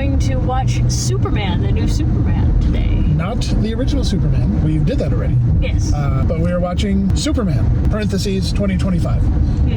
going to watch Superman, the new Superman today. Not the original Superman. We did that already. Yes. But we are watching Superman, parentheses, 2025.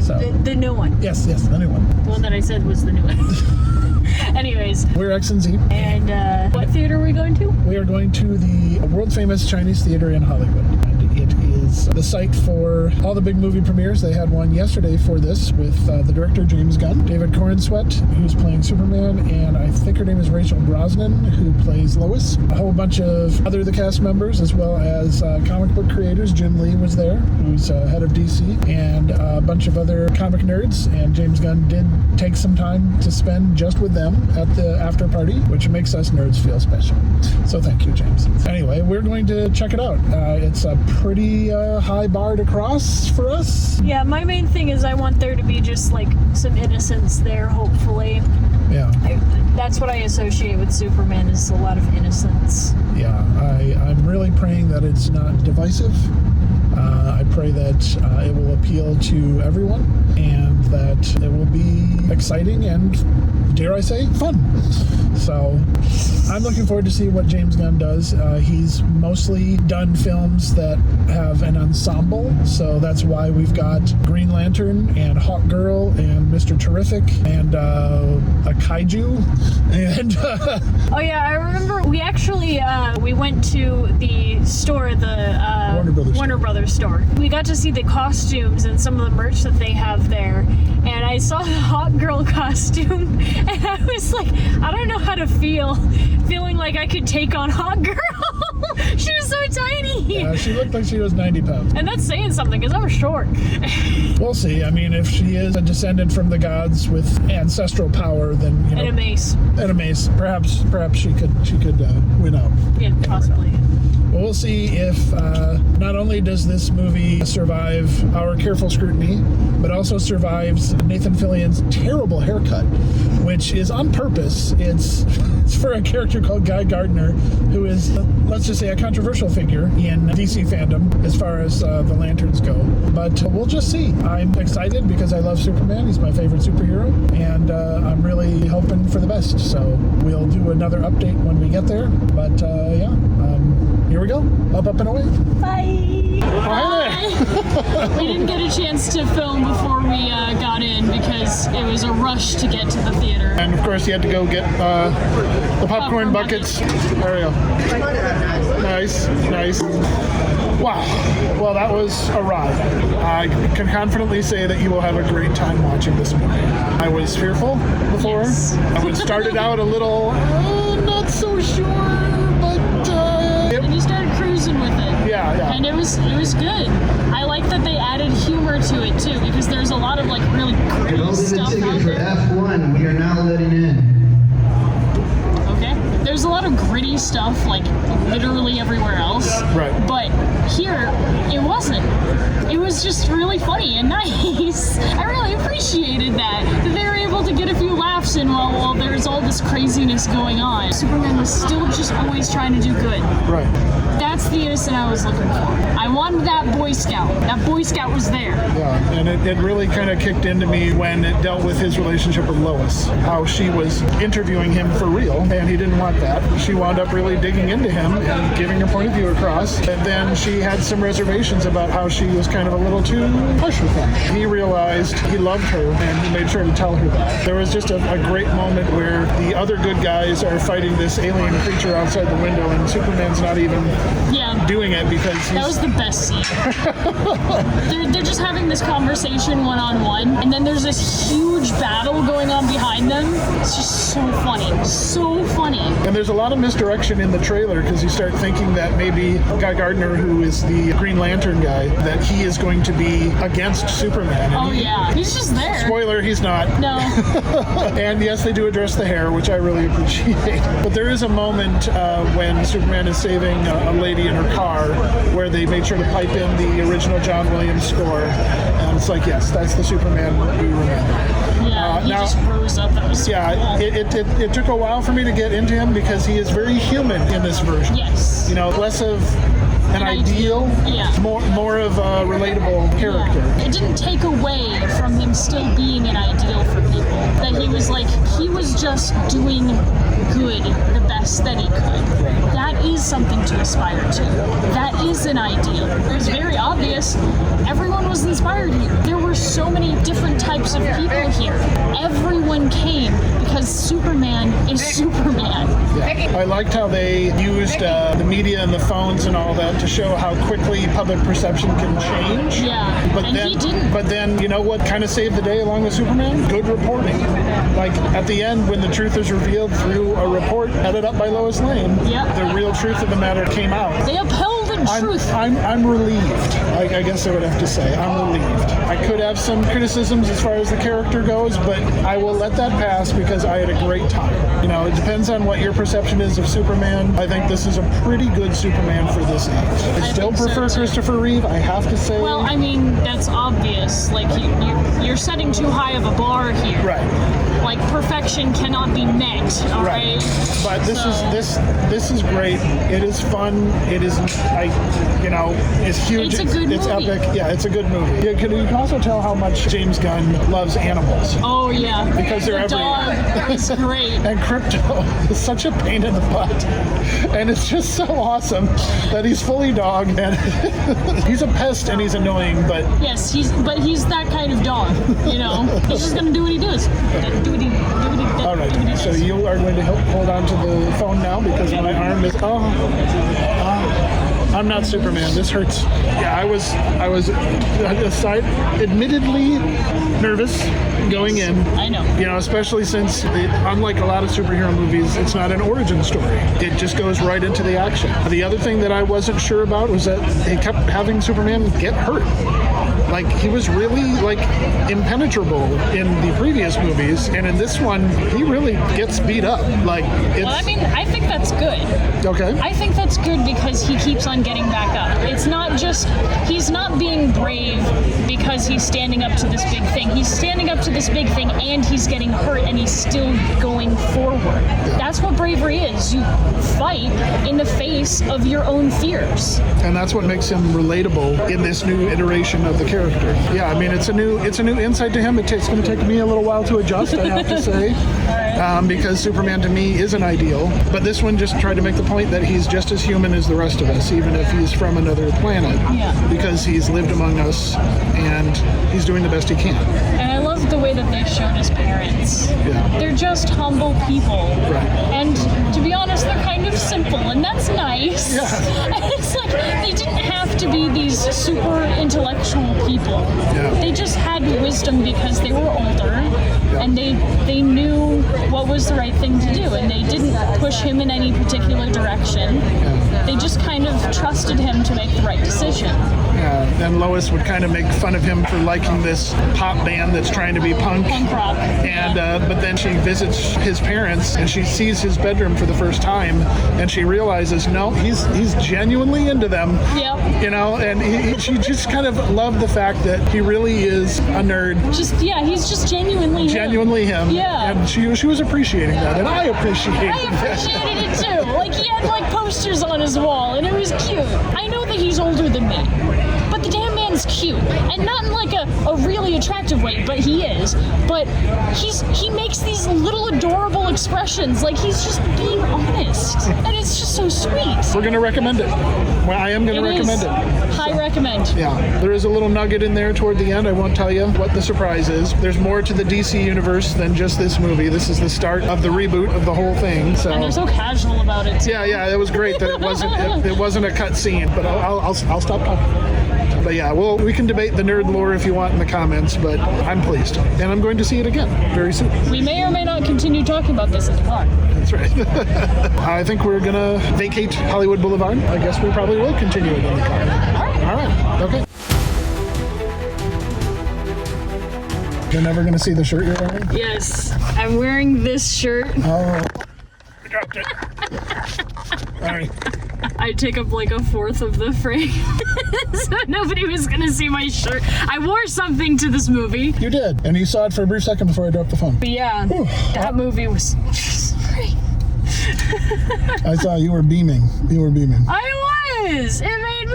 So, the new one. yes, the new one. The one that I said was the new one. Anyways. We're X and Z. And what theater are we going to? We are going to the world-famous Chinese theater in Hollywood. And it is the site for all the big movie premieres. They had one yesterday for this with the director, James Gunn, David Corenswet, who's playing Superman, and I think her name is Rachel Brosnan, who plays Lois. A whole bunch of other the cast members, as well as comic book creators. Jim Lee was there, who's head of DC, and a bunch of other comic nerds. And James Gunn did take some time to spend just with them at the after party, which makes us nerds feel special. So thank you, James. Anyway, we're going to check it out. It's a pretty high bar to cross for us. Yeah, my main thing is I want there to be just like some innocence there, hopefully. Yeah. That's what I associate with Superman, is a lot of innocence. Yeah, I'm really praying that it's not divisive. I pray that it will appeal to everyone and that it will be exciting and, dare I say, fun. So I'm looking forward to see what James Gunn does. He's mostly done films that have an ensemble, so that's why we've got Green Lantern and Hawk Girl and Mr. Terrific and a kaiju and oh yeah, I remember we actually we went to the store, the Warner Brothers store. We got to see the costumes and some of the merch that they have there, and I saw the Hawk Girl costume and I was like, I don't know how to feeling like I could take on Hawk Girl. She was so tiny. Yeah, she looked like she was 90 pounds. And that's saying something, because I was short. We'll see. I mean, if she is a descendant from the gods with ancestral power, then, you know. And a mace. And a mace. Perhaps she could win out. Yeah, possibly. Well, we'll see if not only does this movie survive our careful scrutiny, but also survives Nathan Fillion's terrible haircut, which is on purpose. It's for a character called Guy Gardner, who is, let's just say, a controversial figure in DC fandom as far as the Lanterns go. But we'll just see. I'm excited because I love Superman. He's my favorite superhero, and I'm really hoping for the best. So we'll do another update when we get there. But yeah. Here we go. Up and away. Bye. Hi. We didn't get a chance to film before we got in because it was a rush to get to the theater. And of course, you had to go get the popcorn buckets. There we go. Nice. Wow. Well, that was a ride. I can confidently say that you will have a great time watching this movie. I was fearful before. Yes. I started out a little not so sure, but and you started cruising with it. Yeah. And it was good. I like that they added humor to it too, because there's a lot of like really gritty stuff out for there. F1. We are now letting in. Okay. There's a lot of gritty stuff, like literally everywhere else. Right. But here, it wasn't. It was just really funny and nice. I really appreciated that they were able to get a few laughs in while there's all this craziness going on. Superman was still just always trying to do good. right. That's the innocent I was looking for. I wanted that Boy Scout. That Boy Scout was there. Yeah, and it really kind of kicked into me when it dealt with his relationship with Lois, how she was interviewing him for real, and he didn't want that. She wound up really digging into him and giving her point of view across, and then she had some reservations about how she was kind of a little too harsh with him. He realized he loved her, and he made sure to tell her that. There was just a great moment where the other good guys are fighting this alien creature outside the window, and Superman's not even doing it because that was the best scene. they're just having this conversation one-on-one, and then there's this huge battle going on behind them. It's just so funny. And there's a lot of misdirection in the trailer because you start thinking that maybe Guy Gardner, who is the Green Lantern guy, that he is going to be against Superman. Oh yeah, he's just there. Spoiler, he's not. No. And yes, they do address the hair, which I really appreciate. But there is a moment when Superman is saving a lady in her car where they made sure to pipe in the original John Williams score. And it's like, yes, that's the Superman we remember. Yeah, he just rose up. That was so cool. It took a while for me to get into him because he is very human in this version. Yes. You know, less of an ideal, yeah, more of a relatable character. Yeah. It didn't take away from him still being an ideal for people. That he was just doing good the best that he could. That is something to aspire to. That is an ideal. It was very obvious. Everyone was inspired here. There were so many different types of people here. Everyone came because Superman is Superman. Yeah. I liked how they used the media and the phones and all that to show how quickly public perception can change. Yeah, but and then, he didn't. But then, you know what kind of saved the day along with Superman? Good reporting. Like, at the end, when the truth is revealed through a report headed up by Lois Lane, the real truth of the matter came out. They upheld the truth. I'm relieved. I guess I would have to say. I'm relieved. I could have some criticisms as far as the character goes, but I will let that pass because I had a great time. You know, it depends on what your perception is of Superman. I think this is a pretty good Superman for this age. I still prefer Christopher Reeve, I have to say. Well, I mean, that's obvious. Like, you're setting too high of a bar here. Right. Like, perfection cannot be met, all right? But this is great. It is fun. It is, it's huge. It's a good movie. It's epic. Yeah, it's a a good movie. You can also tell how much James Gunn loves animals. Oh yeah, because they're everywhere. Dog is great. And Crypto is such a pain in the butt, and it's just so awesome that he's fully dog and he's a pest and he's annoying. But yes, he's that kind of dog. You know, he's just gonna do what he does. All right, so you are going to hold on to the phone now because my arm is I'm not Superman. This hurts. Yeah, I was admittedly nervous going in. I know. You know, especially since, unlike a lot of superhero movies, it's not an origin story. It just goes right into the action. The other thing that I wasn't sure about was that they kept having Superman get hurt. Like, he was really, impenetrable in the previous movies, and in this one, he really gets beat up. Well, I mean, I think that's good. Okay. I think that's good because he keeps on getting back up. It's not just, he's not being brave because he's standing up to this big thing. He's standing up to this big thing and he's getting hurt and he's still going forward. That's what bravery is. You fight in the face of your own fears. And that's what makes him relatable in this new iteration of the character. Yeah, I mean, it's a new insight to him. It's going to take me a little while to adjust, I have to say, because Superman to me is an ideal. But this one just tried to make the point that he's just as human as the rest of us, even if he's from another planet. Yeah. Because he's lived among us and he's doing the best he can. And I love the way that they showed his parents. Yeah. They're just humble people. Right. And to be honest, they're kind of simple, and that's nice. Yeah. And it's like, they didn't have to be these super intellectual people. Yeah. They just had wisdom because they were older, and they knew what was the right thing to do, and they didn't push him in any particular direction. Yeah. They just kind of trusted him to make the right decision. Yeah, and Lois would kind of make fun of him for liking this pop band that's trying to be punk rock. And but then she visits his parents and she sees his bedroom for the first time, and she realizes, no, he's genuinely into them. Yeah. You know, and she just kind of loved the fact that he really is a nerd. He's just genuinely him. Yeah. And she was appreciating that, and I appreciated it too. Like, he had posters on his wall, and it was cute. I know that he's older than me, but the damn man's cute, and not in a really attractive way, but he is. But he makes these little adorable expressions, like he's just being honest, and it's just so sweet. We're gonna recommend it. Well, I am gonna recommend it. High recommend. Yeah, there is a little nugget in there toward the end. I won't tell you what the surprise is. There's more to the DC universe than just this movie. This is the start of the reboot of the whole thing. So. And they're so casual about it too. Yeah, it was great that it wasn't a cut scene. But I'll stop talking. But yeah, we can debate the nerd lore if you want in the comments, but I'm pleased. And I'm going to see it again very soon. We may or may not continue talking about this in the car. That's right. I think we're going to vacate Hollywood Boulevard. I guess we probably will continue it in the car. All right. Okay. You're never going to see the shirt you're wearing? Yes. I'm wearing this shirt. Oh. I dropped it. Sorry. I take up a fourth of the frame, so nobody was gonna see my shirt. I wore something to this movie. You did, and you saw it for a brief second before I dropped the phone. But yeah, that movie was just great. I saw you were beaming. I was. It made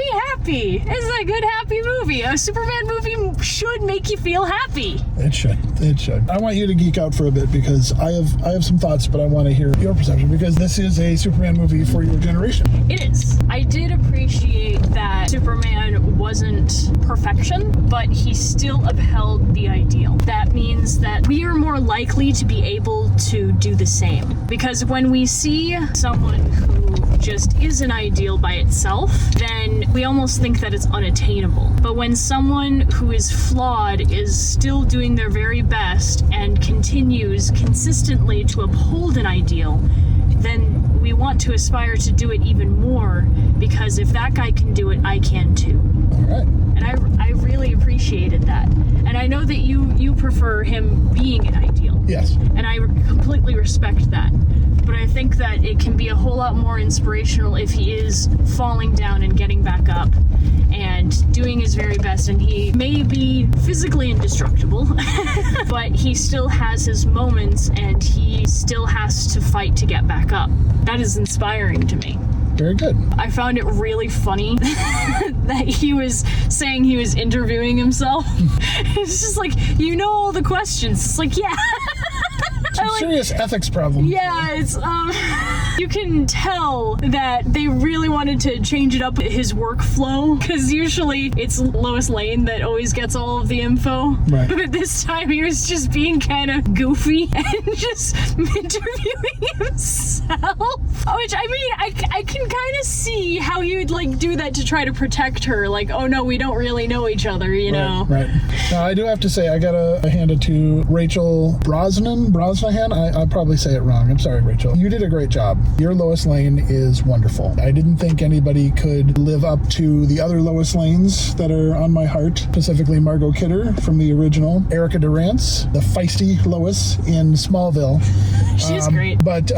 happy. It's a good, happy movie. A Superman movie should make you feel happy. It should. I want you to geek out for a bit because I have some thoughts, but I want to hear your perception because this is a Superman movie for your generation. It is. I did appreciate that Superman wasn't perfection, but he still upheld the ideal. That means that we are more likely to be able to do the same. Because when we see someone who just is an ideal by itself, then we almost think that it's unattainable. But when someone who is flawed is still doing their very best and continues consistently to uphold an ideal, then we want to aspire to do it even more, because if that guy can do it, I can too. All right. And I really appreciated that. And I know that you prefer him being an ideal. Yes. And I completely respect that. But I think that it can be a whole lot more inspirational if he is falling down and getting back up and doing his very best. And he may be physically indestructible, but he still has his moments and he still has to fight to get back up. That is inspiring to me. Very good. I found it really funny that he was saying he was interviewing himself. It's just like, you know all the questions. It's like, yeah. Some serious ethics problem. Yeah, it's you can tell that they really wanted to change it up his workflow, because usually it's Lois Lane that always gets all of the info. Right. But this time he was just being kind of goofy and just interviewing himself. Which, I mean, I can kind of see how he would like do that to try to protect her. Like, oh no, we don't really know each other, you know? Right. Now, I do have to say, I gotta hand it to Rachel Brosnahan. I probably say it wrong. I'm sorry, Rachel. You did a great job. Your Lois Lane is wonderful. I didn't think anybody could live up to the other Lois Lanes that are on my heart, specifically Margot Kidder from the original, Erica Durance, the feisty Lois in Smallville. She's great. But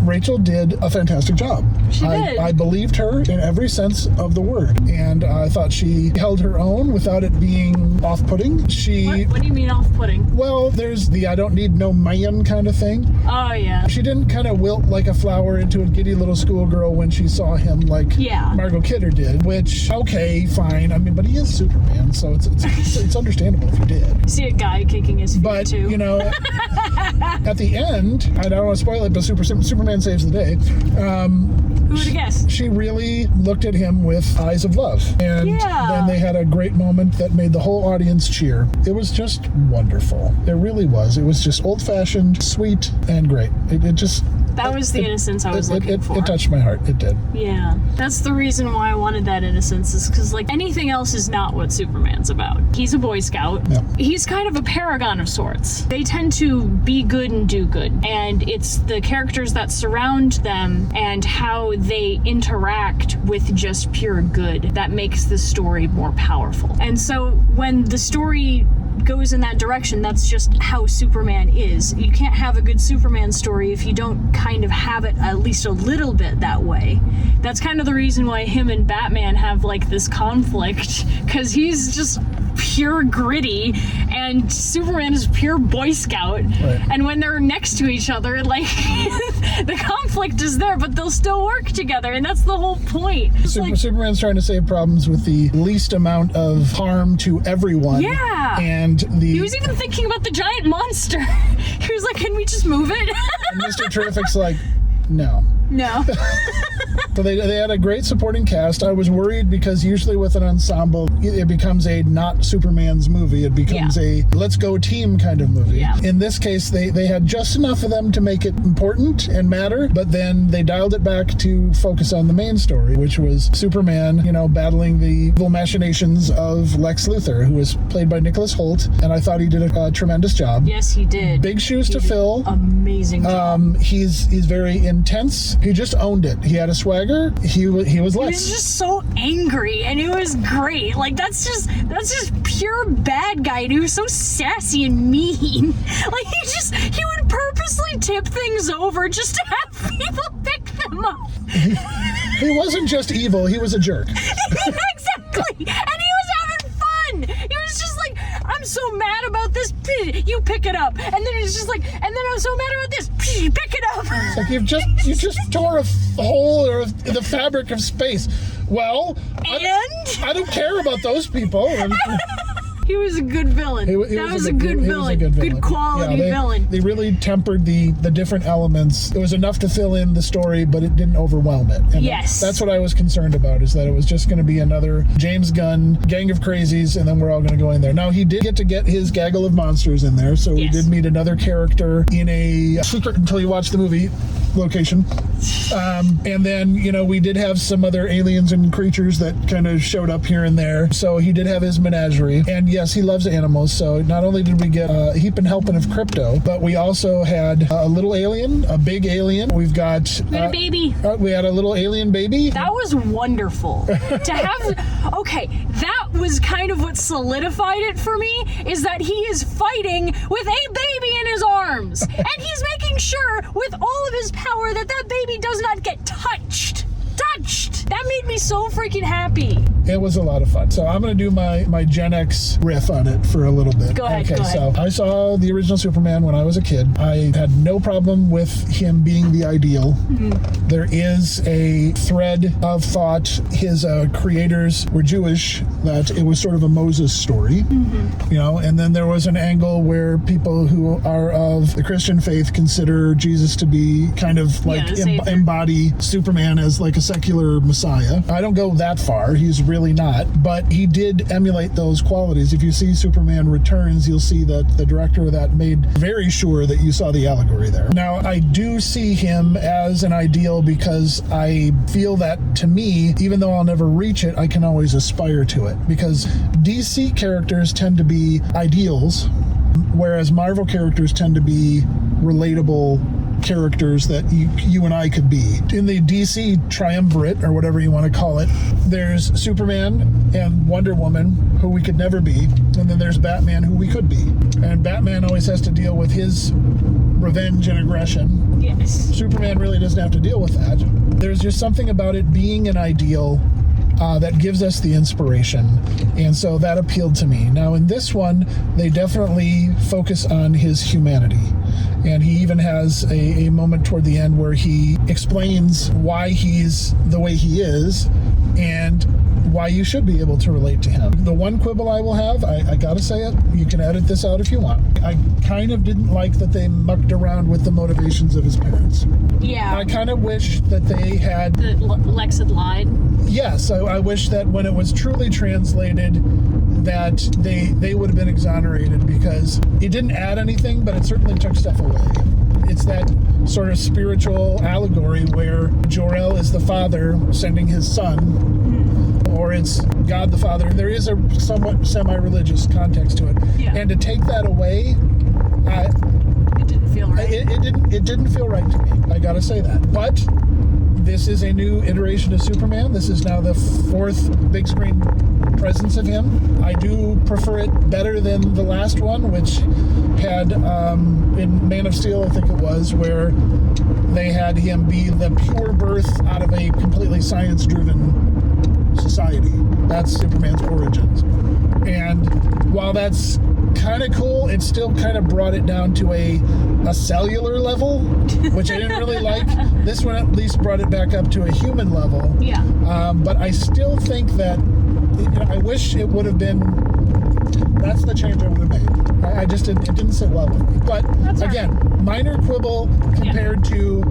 Rachel did a fantastic job. She did. I believed her in every sense of the word, and I thought she held her own without it being off-putting. What do you mean off-putting? Well, there's the I don't need no man kind of thing. Oh, yeah. She didn't kind of wilt like a flower into a giddy little schoolgirl when she saw him like Margot Kidder did, which, okay, fine. I mean, but he is Superman, so it's understandable if he did. See a guy kicking his feet, But, too. you know, at the end, I don't want to spoil it, but Superman saves the day. Who would have guessed? She really looked at him with eyes of love. And then they had a great moment that made the whole audience cheer. It was just wonderful. It really was. It was just old-fashioned, sweet, and great. That was the innocence I was looking for. It touched my heart. It did. Yeah. That's the reason why I wanted that innocence, is because, like, anything else is not what Superman's about. He's a Boy Scout. Yeah. He's kind of a paragon of sorts. They tend to be good and do good. And it's the characters that surround them and how they interact with just pure good that makes the story more powerful. And so when the story goes in that direction, that's just how Superman is. You can't have a good Superman story if you don't kind of have it at least a little bit that way. That's kind of the reason why him and Batman have like this conflict, because he's just pure gritty and Superman is pure Boy Scout. Right. And when they're next to each other, like the conflict is there, but they'll still work together, and that's the whole point. Superman's trying to save problems with the least amount of harm to everyone. Yeah. And he was even thinking about the giant monster. He was like, can we just move it? And Mr. Terrific's like, no. No. So they had a great supporting cast. I was worried because usually with an ensemble, it becomes a not Superman's movie. It becomes a let's go team kind of movie. Yeah. In this case, they had just enough of them to make it important and matter, but then they dialed it back to focus on the main story, which was Superman, battling the evil machinations of Lex Luthor, who was played by Nicholas Hoult, and I thought he did a tremendous job. Yes, he did. Big shoes to fill. Amazing job. He's very intense. He just owned it. He had a swagger. He was Lex. He was just so angry, and it was great. Like that's just pure bad guy. And he was so sassy and mean. Like he would purposely tip things over just to have people pick them up. He wasn't just evil. He was a jerk. Exactly. And he was having fun. He was just like, I'm so mad about this. You pick it up. And then it's just like, and then I'm so mad about this. Pick it up. It's like you just tore a hole or the fabric of space. Well, I don't care about those people. He was a good villain. That was a good villain. Good quality villain. They really tempered the different elements. It was enough to fill in the story, but it didn't overwhelm it. And yes. That's what I was concerned about, is that it was just going to be another James Gunn Gang of Crazies, and then we're all going to go in there. Now, he did get his gaggle of monsters in there, so we did meet another character in a secret until you watch the movie location. And then, we did have some other aliens and creatures that kind of showed up here and there. So he did have his menagerie. And yes, he loves animals. So not only did we get a heap and helping of Crypto, but we also had a little alien, a big alien. We had a baby. We had a little alien baby. That was wonderful. To have, okay, that was kind of what solidified it for me, is that he is fighting with a baby in his arms. And he's making sure with all of his power that baby does not get touched. That made me so freaking happy. It was a lot of fun. So I'm going to do my Gen X riff on it for a little bit. Go ahead. So I saw the original Superman when I was a kid. I had no problem with him being the ideal. Mm-hmm. There is a thread of thought. His creators were Jewish, that it was sort of a Moses story. Mm-hmm. And then there was an angle where people who are of the Christian faith consider Jesus to be kind of like embody Superman as like a secular messiah. I don't go that far. He's really not, but he did emulate those qualities. If you see Superman Returns, you'll see that the director of that made very sure that you saw the allegory there. Now, I do see him as an ideal because I feel that, to me, even though I'll never reach it, I can always aspire to it, because DC characters tend to be ideals, whereas Marvel characters tend to be relatable characters that you and I could be. In the DC triumvirate, or whatever you want to call it, there's Superman and Wonder Woman, who we could never be, and then there's Batman, who we could be. And Batman always has to deal with his revenge and aggression. Yes. Superman really doesn't have to deal with that. There's just something about it being an ideal that gives us the inspiration, and so that appealed to me. Now in this one, they definitely focus on his humanity, and he even has a moment toward the end where he explains why he's the way he is and why you should be able to relate to him. The one quibble I will have, I gotta say it, you can edit this out if you want, I kind of didn't like that they mucked around with the motivations of his parents. Yeah. I kind of wish that they had... Lex had lied? Yes, I wish that when it was truly translated, that they would have been exonerated, because it didn't add anything, but it certainly took stuff away. It's that sort of spiritual allegory where Jor-El is the father sending his son, or it's God the Father. There is a somewhat semi-religious context to it. Yeah. And to take that away, it didn't feel right. It didn't feel right to me. I gotta say that. But this is a new iteration of Superman. This is now the fourth big screen presence of him. I do prefer it better than the last one, which had in Man of Steel, I think it was, where they had him be the pure birth out of a completely science-driven society. That's Superman's origins. And while that's kind of cool, it still kind of brought it down to a cellular level, which I didn't really like. This one at least brought it back up to a human level. Yeah. But I still think that I wish it would have been. That's the change I would have made. I just it didn't sit well with me. But again, minor quibble compared to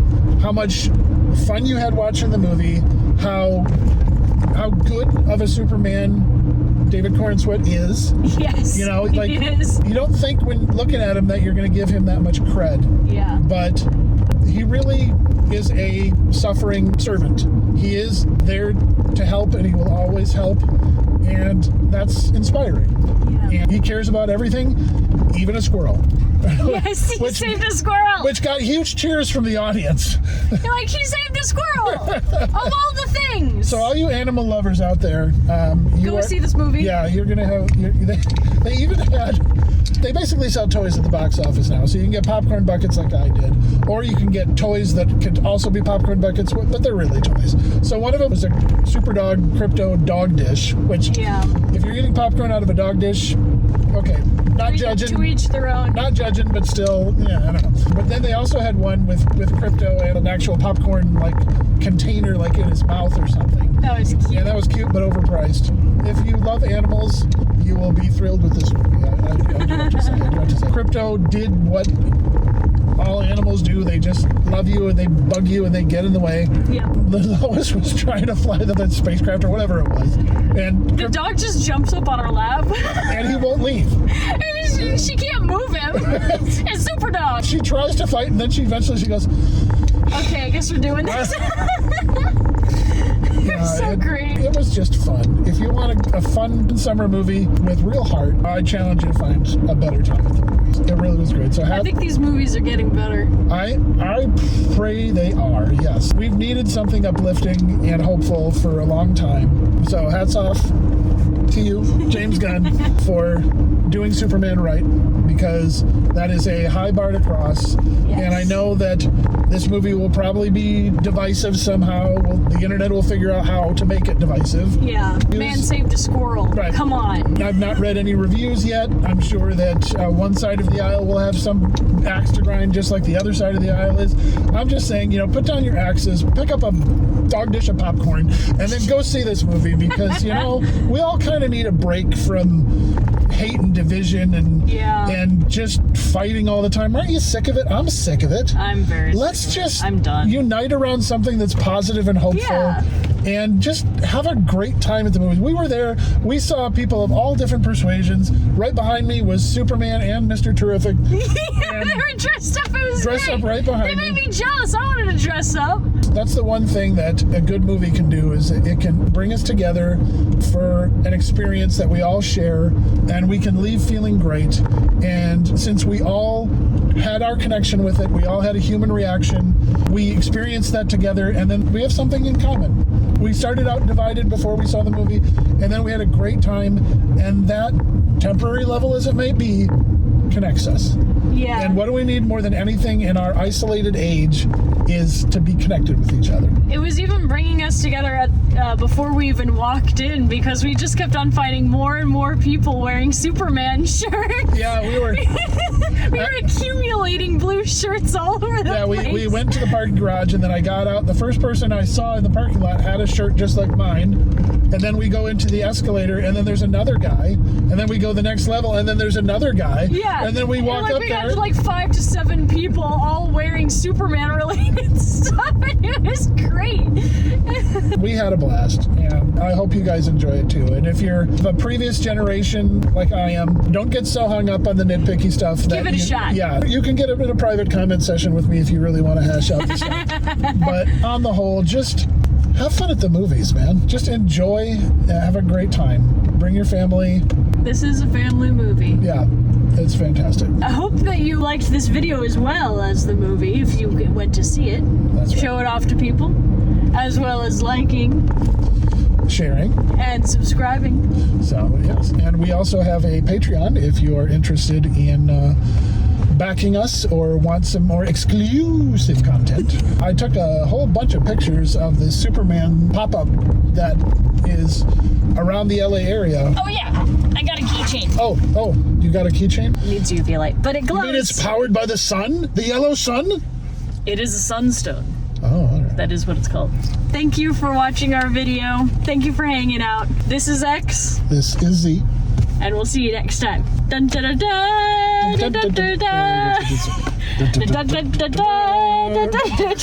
how much fun you had watching the movie, how good of a Superman David Corenswet is. Yes, he is. You don't think when looking at him that you're going to give him that much cred. Yeah. But he really is a suffering servant. He is there to help, and he will always help, and that's inspiring. Yeah. And he cares about everything, even a squirrel. Yes, he saved a squirrel. Which got huge cheers from the audience. You're like, he saved a squirrel! Of all the things! So all you animal lovers out there, go see this movie. Yeah, you're going to have... They even had... They basically sell toys at the box office now, so you can get popcorn buckets like I did, or you can get toys that could also be popcorn buckets, but they're really toys. So one of them was a Superdog Crypto dog dish, which if you're eating popcorn out of a dog dish, okay, not judging. To each their own. Not judging, but still, yeah, I don't know. But then they also had one with Crypto and an actual popcorn like container like in his mouth or something. That was cute. Yeah, that was cute, but overpriced. If you love animals, you will be thrilled with this movie. I do have to say. Crypto did what all animals do. They just love you and they bug you and they get in the way. Yeah. Lois was trying to fly the spacecraft or whatever it was, and The dog just jumps up on her lap. and he won't leave. She can't move him. It's Super Dog. She tries to fight, and then she goes, Okay, I guess we're doing this. So great. It was just fun. If you want a fun summer movie with real heart, I challenge you to find a better time at the movies. It really was great. So I think these movies are getting better. I pray they are, yes. We've needed something uplifting and hopeful for a long time. So hats off to you, James Gunn, for doing Superman right, because that is a high bar to cross. Yes. And I know that this movie will probably be divisive somehow. The internet will figure out how to make it divisive. Yeah. Man saved a squirrel. Right. Come on. I've not read any reviews yet. I'm sure that one side of the aisle will have some axe to grind, just like the other side of the aisle is. I'm just saying, put down your axes, pick up a dog dish of popcorn, and then go see this movie, because, we all kind of need a break from hate and division and just fighting all the time. Aren't you sick of it? I'm sick of it. I'm very Let's sick of it. just I'm done. unite around something that's positive and hopeful. Yeah. And just have a great time at the movies. We were there. We saw people of all different persuasions. Right behind me was Superman and Mr. Terrific. Yeah, they were dressed up. It was Dressed great. up right behind They made me. me jealous. I wanted to dress up. That's the one thing that a good movie can do, is it can bring us together for an experience that we all share, and we can leave feeling great. And since we all had our connection with it, we all had a human reaction, we experienced that together, and then we have something in common. We started out divided before we saw the movie, and then we had a great time, and that, temporary level as it may be, connects us. Yeah. And what do we need more than anything in our isolated age is to be connected with each other. It was even bringing us together at before we even walked in, because we just kept on finding more and more people wearing Superman shirts. Yeah, we were. We were accumulating blue shirts all over the place. Yeah, we went to the parking garage, and then I got out. The first person I saw in the parking lot had a shirt just like mine. And then we go into the escalator, and then there's another guy. And then we go the next level, and then there's another guy. Yeah. And then we walk up we there. got like 5 to 7 people all wearing Superman-related stuff, and it was great. We had a blast, and I hope you guys enjoy it too. And if you're of a previous generation like I am, don't get so hung up on the nitpicky stuff. Give it a shot. Yeah, you can get in a private comment session with me if you really want to hash out the stuff. But on the whole, just have fun at the movies, man. Just enjoy, have a great time. Bring your family. This is a family movie. Yeah, it's fantastic. I hope that you liked this video as well as the movie, if you went to see it. That's right. Show it off to people, as well as liking Sharing. and subscribing. So, yes. And we also have a Patreon if you are interested in backing us or want some more exclusive content. I took a whole bunch of pictures of the Superman pop-up that is around the LA area. Oh yeah, I got a keychain. Oh, you got a keychain? It needs UV light, but it I glows. mean, it's powered by the sun? The yellow sun? It is a sunstone. Oh, all right. That is what it's called. Thank you for watching our video. Thank you for hanging out. This is X, This is Z. and we'll see you next time. Dun dun dun dun dun dun dun dun dun dun dun dun dun dun dun dun.